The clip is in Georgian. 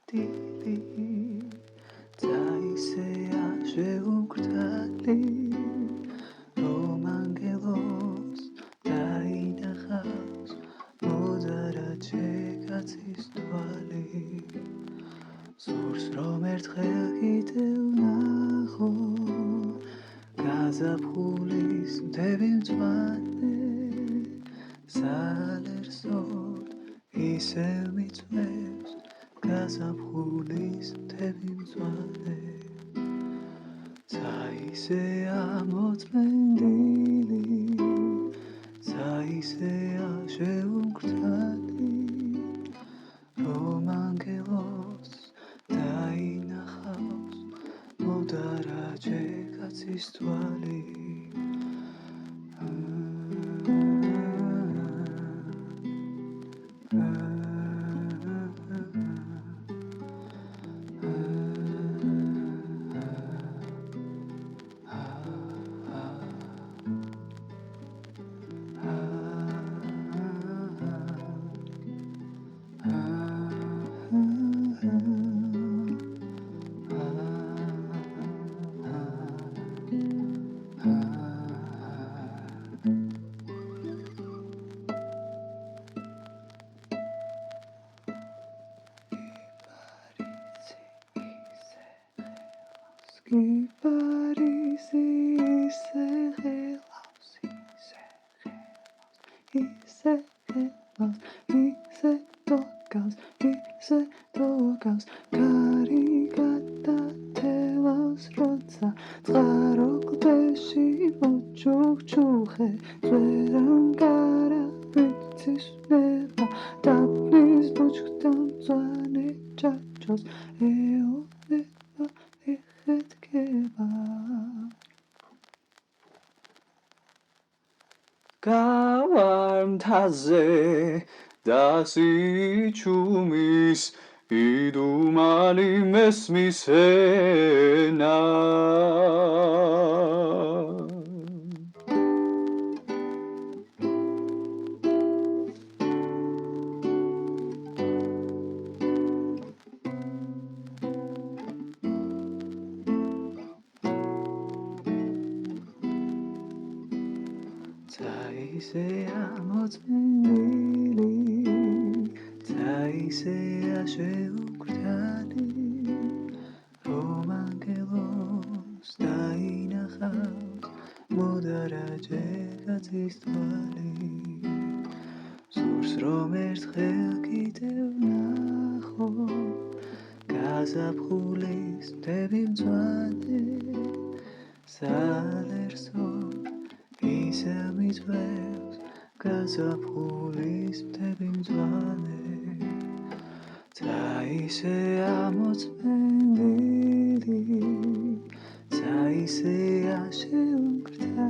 დილი წაისეა შეუგრდალი რომ ანგელოს დაინახავს მოდარაჯე კაცის თვალი სურს რომ ერთხელ კიდევ ნახო გაზაფხულის მთები მწვანე სალერსოდ ისევ მიწვევს გაზაფხულის მთები მწვანე წაისეა მოწმენდილი წაისეა შეუგრდალი რომ ანგელოს დაინახავს მოდარაჯე კაცის თვალი Kiparisi ise gelos, ise tokas, karigata telos roza, tgarokdeshi mochukchuche, zverangara vitis neva, tapnis buchtam zwane chachos, eoneva ეხეთქება გავარ მთაზე და სიჩუმის იდუმალი მესმის ენა წაისეა მოწმენდილი წაისეა შეუგრდალი რომ ანგელოს დაინახავს მოდარაჯე კაცის თვალი სურს რომ ერთხელ კიდევ ნახო გაზაფხულის მთები მწვანე სალერსოდ ისევ მიწვევს გაზაფხულის მთები მწვანე წაისეა მოწმენდილი წაისეა შეუგრდალი